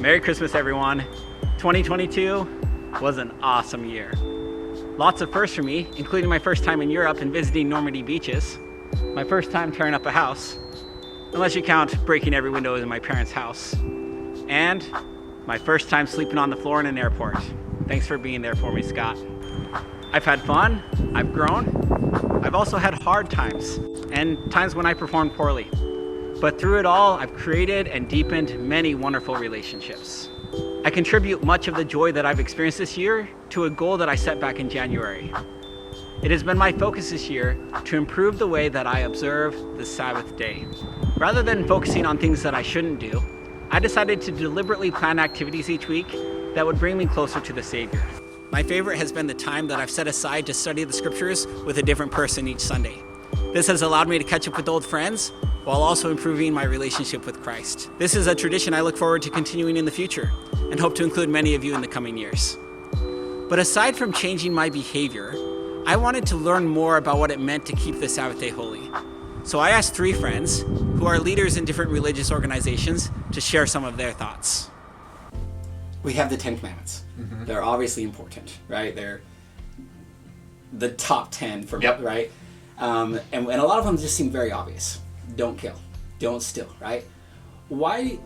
Merry Christmas, everyone. 2022 was an awesome year. Lots of firsts for me, including my first time in Europe and visiting Normandy beaches, my first time tearing up a house, unless you count breaking every window in my parents' house, and my first time sleeping on the floor in an airport. Thanks for being there for me, Scott. I've had fun, I've grown, I've also had hard times, and times when I performed poorly. But through it all, I've created and deepened many wonderful relationships. I contribute much of the joy that I've experienced this year to a goal that I set back in January. It has been my focus this year to improve the way that I observe the Sabbath day. Rather than focusing on things that I shouldn't do, I decided to deliberately plan activities each week that would bring me closer to the Savior. My favorite has been the time that I've set aside to study the scriptures with a different person each Sunday. This has allowed me to catch up with old friends while also improving my relationship with Christ. This is a tradition I look forward to continuing in the future and hope to include many of you in the coming years. But aside from changing my behavior, I wanted to learn more about what it meant to keep the Sabbath day holy. So I asked 3 friends who are leaders in different religious organizations to share some of their thoughts. We have the 10 Commandments. Mm-hmm. They're obviously important, right? They're the top 10 for me, right? And a lot of them just seem very obvious. Don't kill, don't steal, right? Why,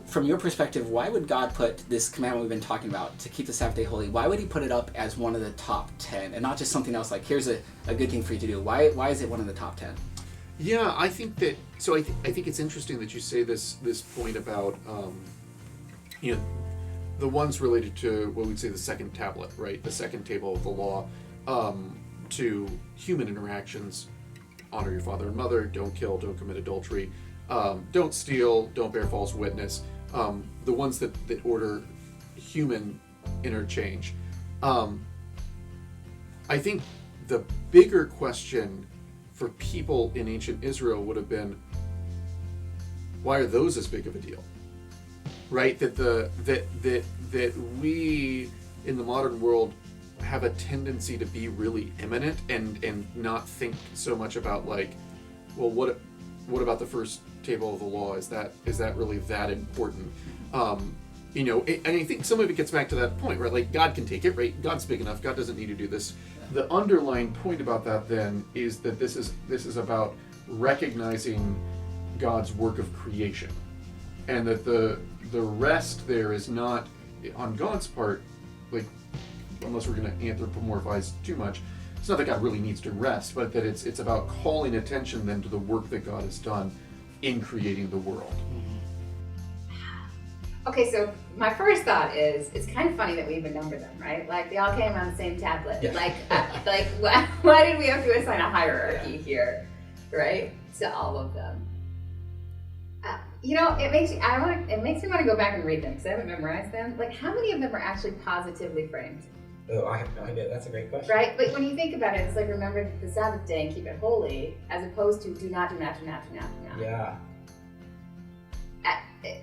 from your perspective, why would God put this commandment we've been talking about to keep the Sabbath day holy? Why would he put it up as one of the top 10 and not just something else like, here's a good thing for you to do? Why is it one of the top 10? Yeah, I think that, so I think it's interesting that you say this point about, the ones related to what we'd say the second tablet, right? The second table of the law, to human interactions. Honor your father and mother, don't kill, don't commit adultery, don't steal, don't bear false witness. The ones that order human interchange. I think the bigger question for people in ancient Israel would have been, why are those as big of a deal? Right? That we in the modern world have a tendency to be really imminent and not think so much about like, well, what about the first table of the law? Is that really that important? And I think some of it gets back to that point, right? Like God can take it, right? God's big enough. God doesn't need to do this. The underlying point about that then is that this is about recognizing God's work of creation, and that the rest there is not on God's part, like, unless we're going to anthropomorphize too much, it's not that God really needs to rest, but that it's about calling attention then to the work that God has done in creating the world. Okay, so my first thought is, it's kind of funny that we even number them, right? Like, they all came on the same tablet. Yeah. Why did we have to assign a hierarchy here, right? To all of them. It makes me want to go back and read them because I haven't memorized them. Like, how many of them are actually positively framed? Oh, I have no idea. That's a great question. Right? But when you think about it, it's like, remember the Sabbath day and keep it holy, as opposed to do not. Yeah.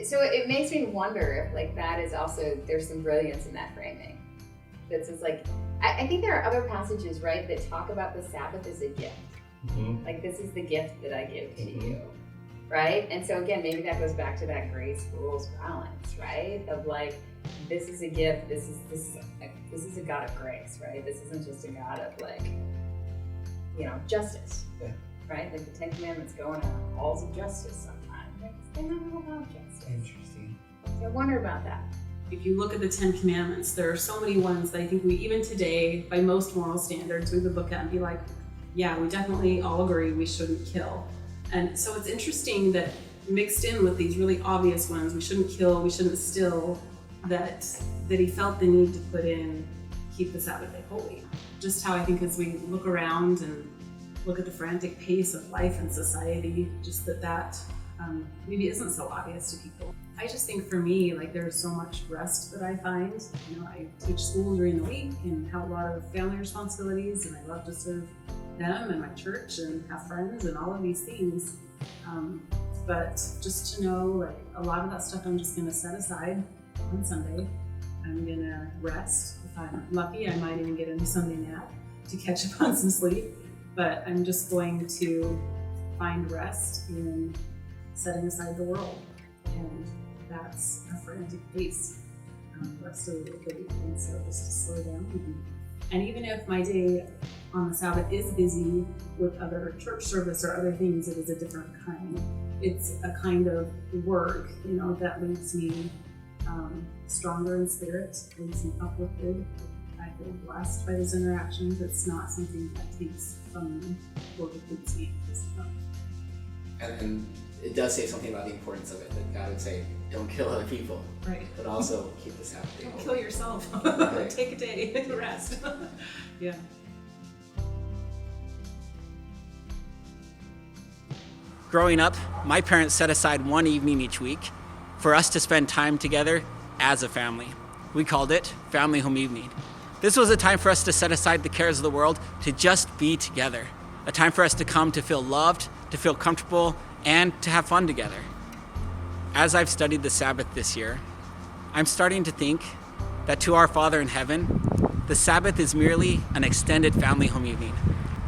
So it makes me wonder if, like, that is also, there's some brilliance in that framing. That's just like, I think there are other passages, right, that talk about the Sabbath as a gift. Mm-hmm. Like, this is the gift that I give to you. Right? And so again, maybe that goes back to that grace rules balance, right? Of like, this is a gift, this is a God of grace, right? This isn't just a God of like, justice. Yeah. Right? Like the 10 Commandments go in halls of justice sometimes. Like, they're not all about justice. Interesting. So I wonder about that. If you look at the 10 Commandments, there are so many ones that I think we, even today, by most moral standards, we would look at and be like, yeah, we definitely all agree we shouldn't kill. And so it's interesting that mixed in with these really obvious ones, we shouldn't kill, we shouldn't steal, that he felt the need to put in, keep the Sabbath day holy. Just how I think as we look around and look at the frantic pace of life and society, just that maybe isn't so obvious to people. I just think for me, like, there's so much rest that I find. I teach school during the week and have a lot of family responsibilities, and I love to serve them and my church and have friends and all of these things. But just to know, like, a lot of that stuff I'm just gonna set aside on Sunday. I'm gonna rest. If I'm lucky, I might even get into Sunday nap to catch up on some sleep. But I'm just going to find rest in setting aside the world and that's a frantic pace the rest of the week. And so just to slow down. And even if my day on the Sabbath is busy with other church service or other things, it is a different kind. It's a kind of work, that leaves me stronger in spirit, leaves me uplifted. I feel blessed by those interactions. It's not something that takes from me or depletes me. And it does say something about the importance of it, that God would say, don't kill other people, right? But also keep the Sabbath day. Don't kill yourself. Right. Take a day and rest. Yeah. Growing up, my parents set aside one evening each week for us to spend time together as a family. We called it Family Home Evening. This was a time for us to set aside the cares of the world to just be together. A time for us to come to feel loved, to feel comfortable, and to have fun together. As I've studied the Sabbath this year, I'm starting to think that to our Father in heaven, the Sabbath is merely an extended family home evening,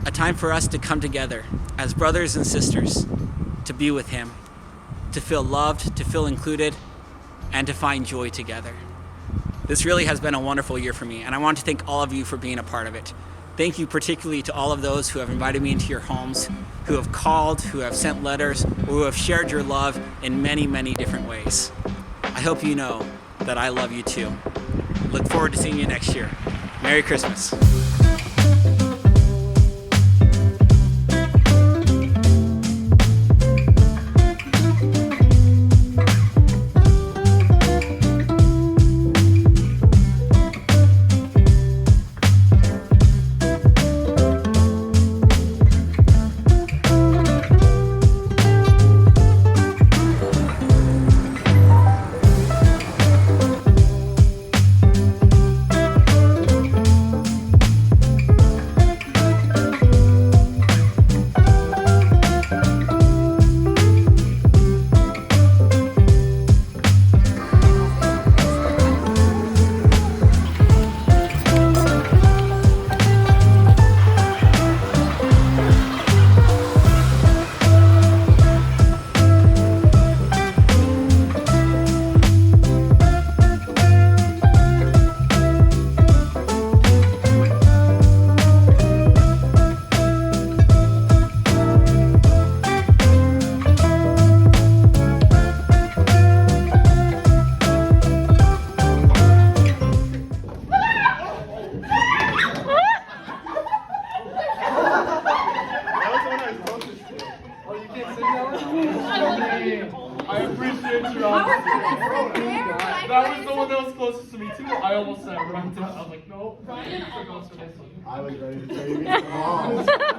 a time for us to come together as brothers and sisters, to be with Him, to feel loved, to feel included, and to find joy together. This really has been a wonderful year for me, and I want to thank all of you for being a part of it. Thank you particularly to all of those who have invited me into your homes, who have called, who have sent letters, or who have shared your love in many, many different ways. I hope you know that I love you too. Look forward to seeing you next year. Merry Christmas. I appreciate your honesty. That was the one that was closest to me too. I almost said run to. I was like, no. I was ready to tell you.